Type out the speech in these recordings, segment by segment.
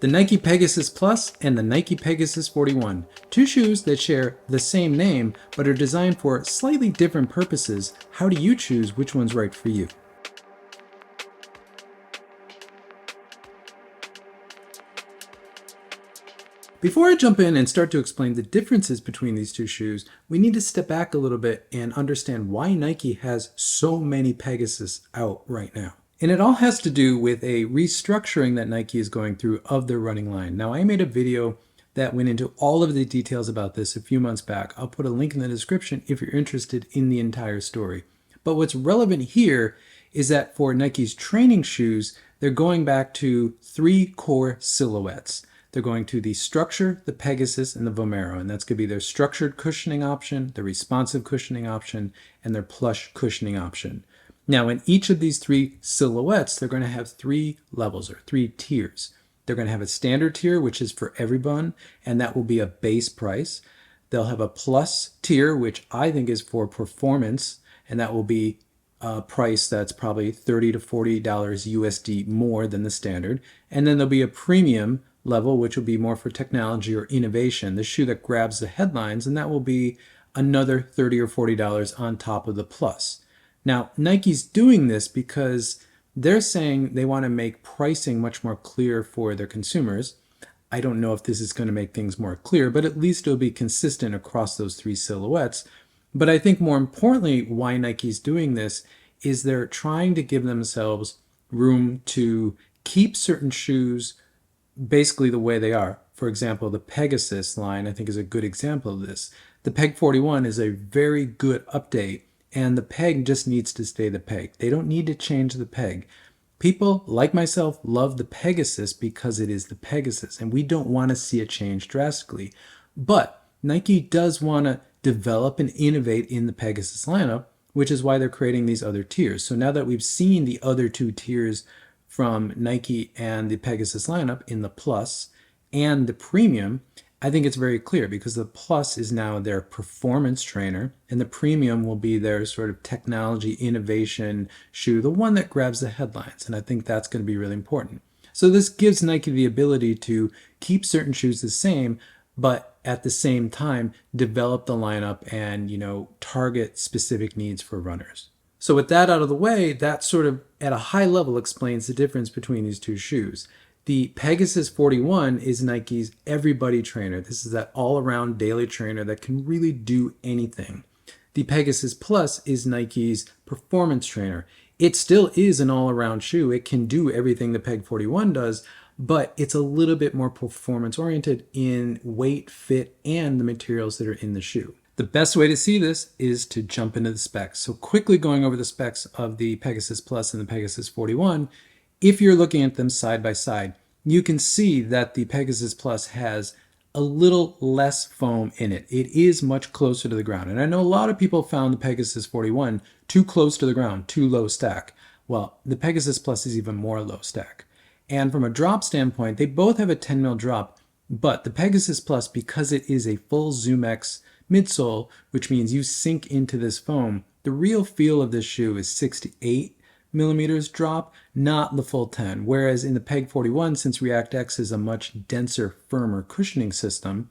The Nike Pegasus Plus and the Nike Pegasus 41, two shoes that share the same name but are designed for slightly different purposes. How do you choose which one's right for you? Before I jump in and start to explain the differences between these two shoes, we need to step back a little bit and understand why Nike has so many Pegasus out right now. And it all has to do with a restructuring that Nike is going through of their running line. Now, I made a video that went into all of the details about this a few months back. I'll put a link in the description if you're interested in the entire story. But what's relevant here is that for Nike's training shoes, they're going back to three core silhouettes. They're going to the Structure, the Pegasus, and the Vomero, and that's going to be their structured cushioning option, their responsive cushioning option, and their plush cushioning option. Now, in each of these three silhouettes, they're going to have three levels or three tiers. They're going to have a standard tier, which is for everyone, and that will be a base price. They'll have a plus tier, which I think is for performance, and that will be a price that's probably $30 to $40 USD more than the standard. And then there'll be a premium level, which will be more for technology or innovation, the shoe that grabs the headlines, and that will be another $30 or $40 on top of the plus. Now, Nike's doing this because they're saying they want to make pricing much more clear for their consumers. I don't know if this is going to make things more clear, but at least it'll be consistent across those three silhouettes. But I think more importantly, why Nike's doing this is they're trying to give themselves room to keep certain shoes basically the way they are. For example, the Pegasus line, I think, is a good example of this. The Peg 41 is a very good update, and the peg just needs to stay the peg. They don't need to change the peg. People, like myself, love the Pegasus because it is the Pegasus, and we don't want to see it change drastically. But Nike does want to develop and innovate in the Pegasus lineup, which is why they're creating these other tiers. So now that we've seen the other two tiers from Nike and the Pegasus lineup in the Plus and the Premium, I think it's very clear because the Plus is now their performance trainer and the Premium will be their sort of technology innovation shoe, the one that grabs the headlines. And I think that's going to be really important. So this gives Nike the ability to keep certain shoes the same, but at the same time, develop the lineup and, target specific needs for runners. So with that out of the way, that sort of at a high level explains the difference between these two shoes. The Pegasus 41 is Nike's everybody trainer. This is that all-around daily trainer that can really do anything. The Pegasus Plus is Nike's performance trainer. It still is an all-around shoe. It can do everything the Peg 41 does, but it's a little bit more performance-oriented in weight, fit, and the materials that are in the shoe. The best way to see this is to jump into the specs. So quickly going over the specs of the Pegasus Plus and the Pegasus 41, if you're looking at them side by side, you can see that the Pegasus Plus has a little less foam in it. It is much closer to the ground. And I know a lot of people found the Pegasus 41 too close to the ground, too low stack. Well, the Pegasus Plus is even more low stack. And from a drop standpoint, they both have a 10 mil drop, but the Pegasus Plus, because it is a full ZoomX midsole, which means you sink into this foam, the real feel of this shoe is 6 to 8 millimeters drop, not the full 10. Whereas in the Peg 41, since React X is a much denser, firmer cushioning system,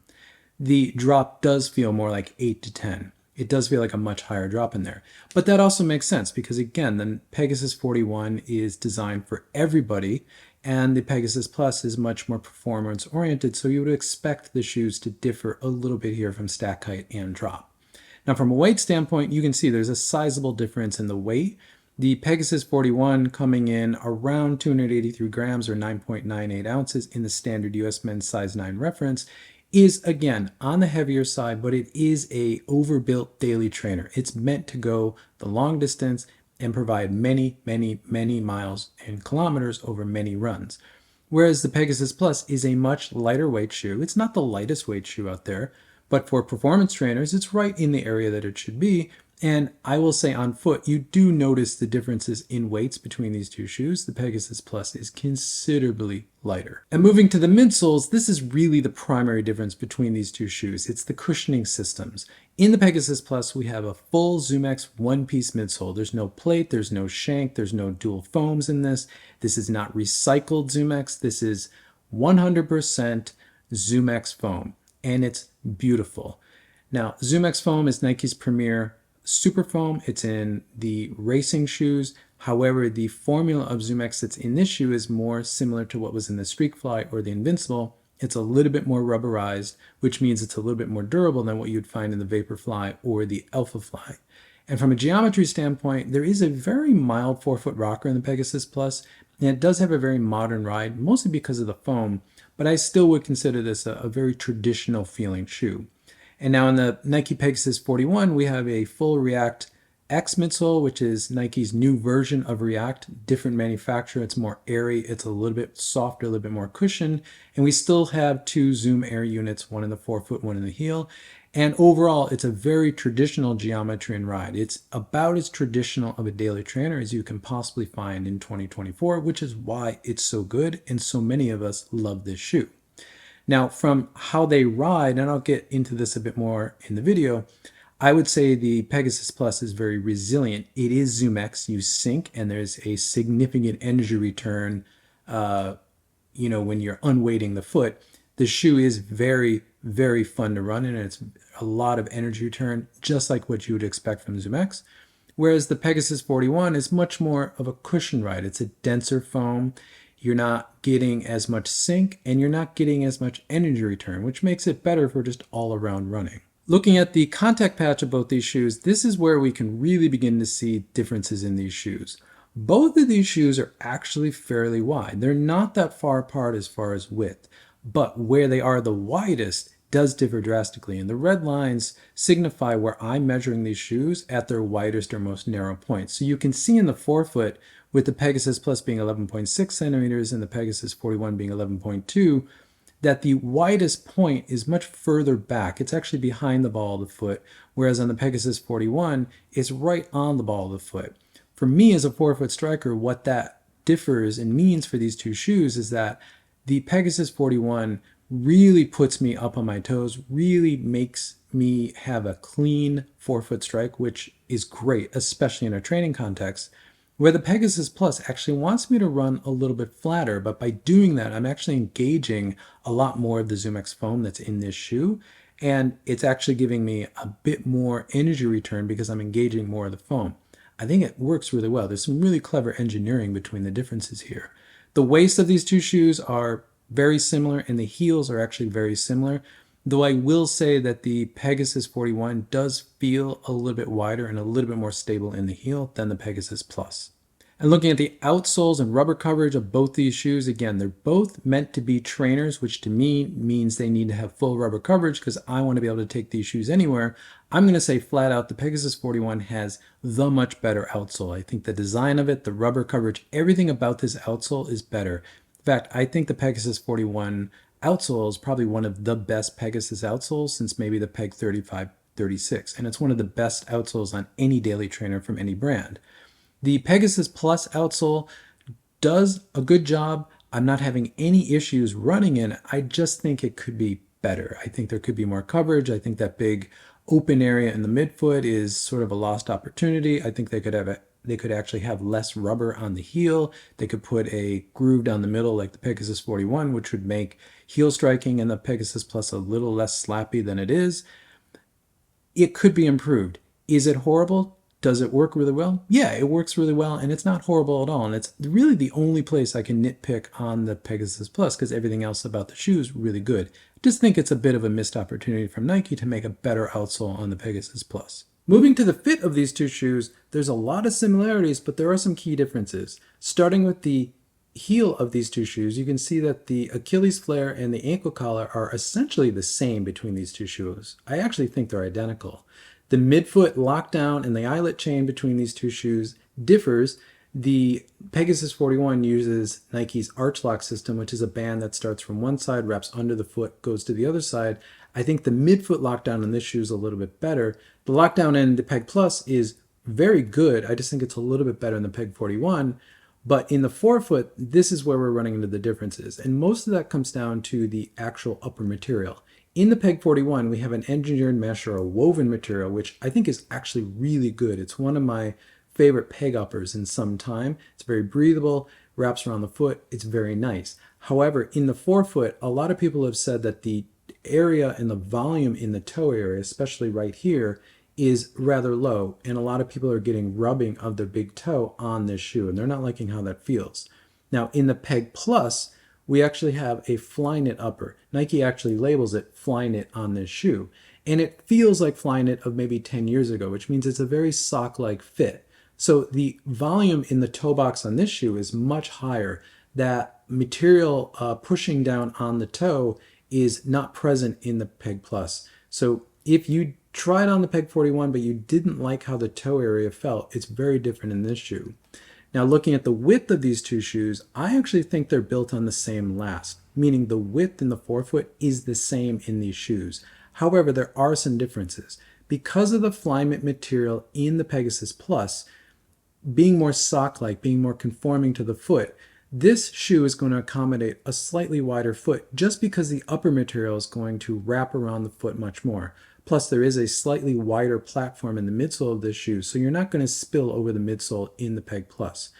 the drop does feel more like 8 to 10. It does feel like a much higher drop in there. But that also makes sense because, again, the Pegasus 41 is designed for everybody, and the Pegasus Plus is much more performance oriented, so you would expect the shoes to differ a little bit here from stack height and drop. Now, from a weight standpoint, you can see there's a sizable difference in the weight. The Pegasus 41 coming in around 283 grams or 9.98 ounces in the standard US men's size 9 reference is, again, on the heavier side, but it is a overbuilt daily trainer. It's meant to go the long distance and provide many, many, many miles and kilometers over many runs. Whereas the Pegasus Plus is a much lighter weight shoe. It's not the lightest weight shoe out there, but for performance trainers, it's right in the area that it should be. And I will say on foot, you do notice the differences in weights between these two shoes. The Pegasus Plus is considerably lighter. And moving to the midsoles, this is really the primary difference between these two shoes. It's the cushioning systems. In the Pegasus Plus, we have a full ZoomX one-piece midsole. There's no plate, there's no shank, there's no dual foams in this. This is not recycled ZoomX. This is 100% ZoomX foam, and it's beautiful. Now, ZoomX foam is Nike's premier super foam. It's in the racing shoes. However, the formula of ZoomX that's in this shoe is more similar to what was in the Streakfly or the Invincible. It's a little bit more rubberized, which means it's a little bit more durable than what you'd find in the Vaporfly or the Alphafly. And from a geometry standpoint, there is a very mild forefoot rocker in the Pegasus Plus, and it does have a very modern ride, mostly because of the foam, but I still would consider this a very traditional feeling shoe. And now in the Nike Pegasus 41, we have a full React X midsole, which is Nike's new version of React, different manufacturer. It's more airy, it's a little bit softer, a little bit more cushion, and we still have two Zoom Air units, one in the forefoot, one in the heel. And overall, it's a very traditional geometry and ride. It's about as traditional of a daily trainer as you can possibly find in 2024, which is why it's so good and so many of us love this shoe. Now, from how they ride, and I'll get into this a bit more in the video, I would say the Pegasus Plus is very resilient. It is ZoomX, you sync, and there's a significant energy return, when you're unweighting the foot. The shoe is very, very fun to run in, and it's a lot of energy return, just like what you would expect from ZoomX. Whereas the Pegasus 41 is much more of a cushion ride. It's a denser foam. You're not getting as much sink, and you're not getting as much energy return, which makes it better for just all-around running. Looking at the contact patch of both these shoes, this is where we can really begin to see differences in these shoes. Both of these shoes are actually fairly wide. They're not that far apart as far as width, but where they are the widest does differ drastically, and the red lines signify where I'm measuring these shoes at their widest or most narrow points. So you can see in the forefoot, with the Pegasus Plus being 11.6 centimeters and the Pegasus 41 being 11.2, that the widest point is much further back. It's actually behind the ball of the foot, whereas on the Pegasus 41, it's right on the ball of the foot. For me as a forefoot striker, what that differs and means for these two shoes is that the Pegasus 41 really puts me up on my toes, really makes me have a clean forefoot strike, which is great, especially in a training context, where the Pegasus Plus actually wants me to run a little bit flatter, but by doing that, I'm actually engaging a lot more of the ZoomX foam that's in this shoe, and it's actually giving me a bit more energy return because I'm engaging more of the foam. I think it works really well. There's some really clever engineering between the differences here. The waist of these two shoes are very similar, and the heels are actually very similar, though I will say that the Pegasus 41 does feel a little bit wider and a little bit more stable in the heel than the Pegasus Plus. And looking at the outsoles and rubber coverage of both these shoes, again, they're both meant to be trainers, which to me means they need to have full rubber coverage because I want to be able to take these shoes anywhere. I'm going to say flat out the Pegasus 41 has the much better outsole. I think the design of it, the rubber coverage, everything about this outsole is better. In fact, I think the Pegasus 41 outsole is probably one of the best Pegasus outsoles since maybe the Peg 35, 36, and it's one of the best outsoles on any daily trainer from any brand. The Pegasus Plus outsole does a good job. I'm not having any issues running in it. I just think it could be better. I think there could be more coverage. I think that big open area in the midfoot is sort of a lost opportunity. I think they could actually have less rubber on the heel. They could put a groove down the middle like the Pegasus 41, which would make heel striking in the Pegasus Plus a little less slappy than it is. It could be improved. Is it horrible? Does it work really well? Yeah, it works really well, and it's not horrible at all. And it's really the only place I can nitpick on the Pegasus Plus because everything else about the shoe is really good. I just think it's a bit of a missed opportunity from Nike to make a better outsole on the Pegasus Plus. Moving to the fit of these two shoes, there's a lot of similarities, but there are some key differences. Starting with the heel of these two shoes, you can see that the Achilles flare and the ankle collar are essentially the same between these two shoes. I actually think they're identical. The midfoot lockdown and the eyelet chain between these two shoes differs. The Pegasus 41 uses Nike's Arch Lock system, which is a band that starts from one side, wraps under the foot, goes to the other side. I think the midfoot lockdown in this shoe is a little bit better. The lockdown in the Peg Plus is very good. I just think it's a little bit better in the Peg 41. But in the forefoot, this is where we're running into the differences. And most of that comes down to the actual upper material. In the Peg 41, we have an engineered mesh or a woven material, which I think is actually really good. It's one of my favorite peg uppers in some time. It's very breathable, wraps around the foot. It's very nice. However, in the forefoot, a lot of people have said that the area and the volume in the toe area, especially right here, is rather low, and a lot of people are getting rubbing of their big toe on this shoe, and they're not liking how that feels. Now, in the Peg Plus, we actually have a Flyknit upper. Nike actually labels it Flyknit on this shoe, and it feels like Flyknit of maybe 10 years ago, which means it's a very sock-like fit. So the volume in the toe box on this shoe is much higher. That material pushing down on the toe is not present in the Peg Plus. So if you tried on the Peg 41 but you didn't like how the toe area felt, it's very different in this shoe. Now, looking at the width of these two shoes, I actually think they're built on the same last, meaning the width in the forefoot is the same in these shoes. However, there are some differences. Because of the Flyknit material in the Pegasus Plus, being more sock-like, being more conforming to the foot, this shoe is going to accommodate a slightly wider foot just because the upper material is going to wrap around the foot much more. Plus, there is a slightly wider platform in the midsole of this shoe, so you're not going to spill over the midsole in the Peg Plus.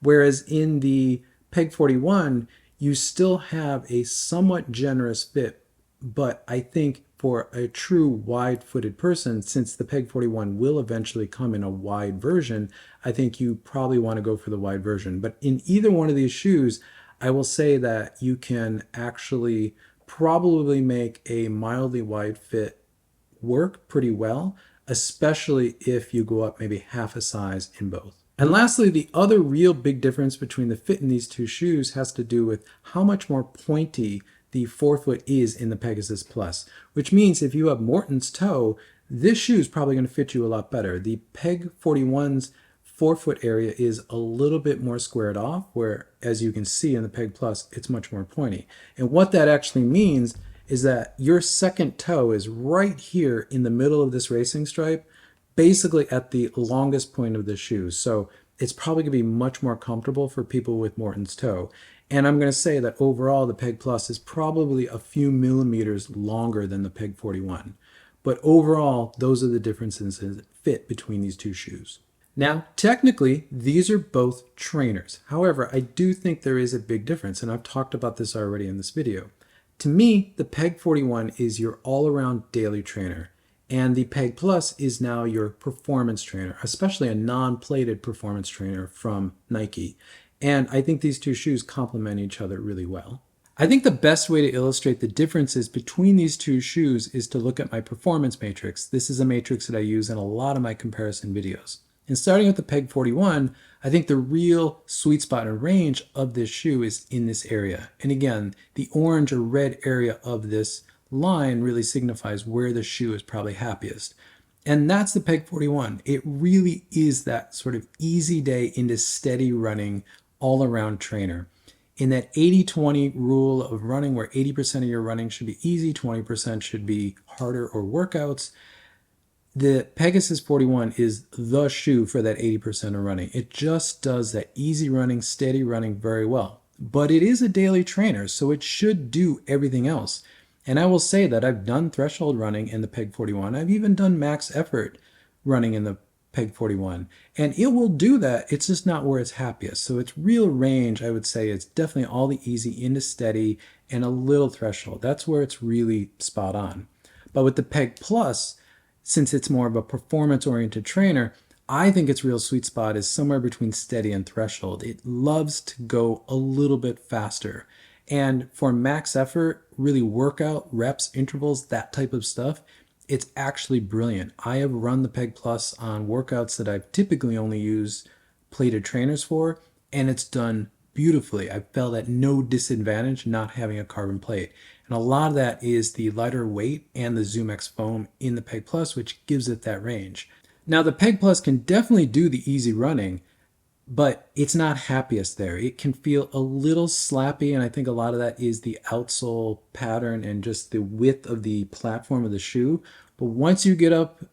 Whereas in the Peg 41, you still have a somewhat generous fit, but I think for a true wide-footed person, since the Peg 41 will eventually come in a wide version, I think you probably want to go for the wide version. But in either one of these shoes, I will say that you can actually probably make a mildly wide fit work pretty well, especially if you go up maybe half a size in both. And lastly, the other real big difference between the fit in these two shoes has to do with how much more pointy the forefoot is in the Pegasus Plus, which means if you have Morton's toe, this shoe is probably going to fit you a lot better. The Peg 41's forefoot area is a little bit more squared off, where, as you can see in the Peg Plus, it's much more pointy. And what that actually means is that your second toe is right here in the middle of this racing stripe, basically at the longest point of the shoe. So it's probably going to be much more comfortable for people with Morton's toe. And I'm going to say that overall, the Peg Plus is probably a few millimeters longer than the Peg 41. But overall, those are the differences in fit between these two shoes. Now, technically, these are both trainers. However, I do think there is a big difference, and I've talked about this already in this video. To me, the Peg 41 is your all-around daily trainer, and the Peg Plus is now your performance trainer, especially a non-plated performance trainer from Nike. And I think these two shoes complement each other really well. I think the best way to illustrate the differences between these two shoes is to look at my performance matrix. This is a matrix that I use in a lot of my comparison videos. And starting with the Peg 41, I think the real sweet spot and range of this shoe is in this area. And again, the orange or red area of this line really signifies where the shoe is probably happiest. And that's the Peg 41. It really is that sort of easy day into steady running all-around trainer. In that 80-20 rule of running, where 80% of your running should be easy, 20% should be harder or workouts, the Pegasus 41 is the shoe for that 80% of running. It just does that easy running, steady running very well. But it is a daily trainer, so it should do everything else. And I will say that I've done threshold running in the Peg 41. I've even done max effort running in the Peg 41. And it will do that. It's just not where it's happiest. So its real range, I would say, is definitely all the easy into steady and a little threshold. That's where it's really spot on. But with the Peg Plus, since it's more of a performance-oriented trainer, I think its real sweet spot is somewhere between steady and threshold. It loves to go a little bit faster. And for max effort, really workout, reps, intervals, that type of stuff, it's actually brilliant. I have run the Peg Plus on workouts that I've typically only used plated trainers for, and it's done beautifully. I felt at no disadvantage not having a carbon plate. And a lot of that is the lighter weight and the ZoomX foam in the Peg Plus, which gives it that range. Now, the Peg Plus can definitely do the easy running, but it's not happiest there. It can feel a little slappy, and I think a lot of that is the outsole pattern and just the width of the platform of the shoe. But once you get up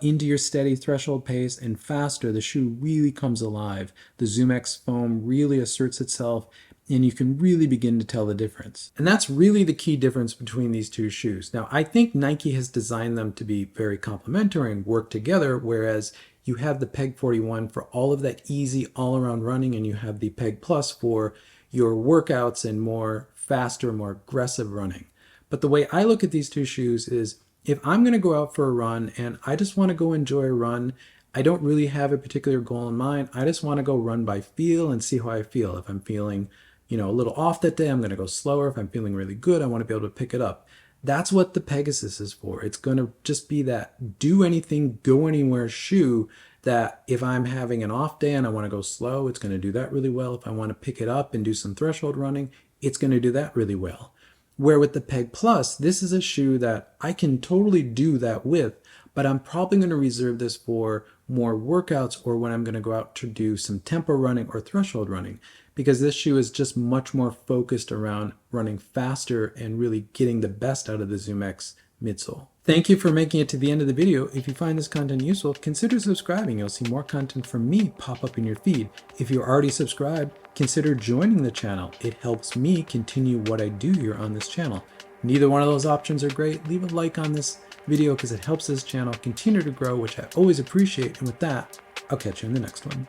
into your steady threshold pace and faster, the shoe really comes alive. The ZoomX foam really asserts itself, and you can really begin to tell the difference. And that's really the key difference between these two shoes. Now, I think Nike has designed them to be very complementary and work together, whereas you have the Peg 41 for all of that easy all-around running, and you have the Peg Plus for your workouts and more faster, more aggressive running. But the way I look at these two shoes is if I'm going to go out for a run and I just want to go enjoy a run, I don't really have a particular goal in mind. I just want to go run by feel and see how I feel. If I'm feeling, a little off that day, I'm going to go slower. If I'm feeling really good, I want to be able to pick it up. That's what the Pegasus is for. It's going to just be that do anything, go anywhere shoe that if I'm having an off day and I want to go slow, it's going to do that really well. If I want to pick it up and do some threshold running, it's going to do that really well. Where with the Peg Plus, this is a shoe that I can totally do that with, but I'm probably going to reserve this for more workouts or when I'm going to go out to do some tempo running or threshold running, because this shoe is just much more focused around running faster and really getting the best out of the Zoom X midsole. Thank you for making it to the end of the video. If you find this content useful, consider subscribing. You'll see more content from me pop up in your feed. If you're already subscribed, consider joining the channel. It helps me continue what I do here on this channel. Neither one of those options are great. Leave a like on this video because it helps this channel continue to grow, which I always appreciate. And with that, I'll catch you in the next one.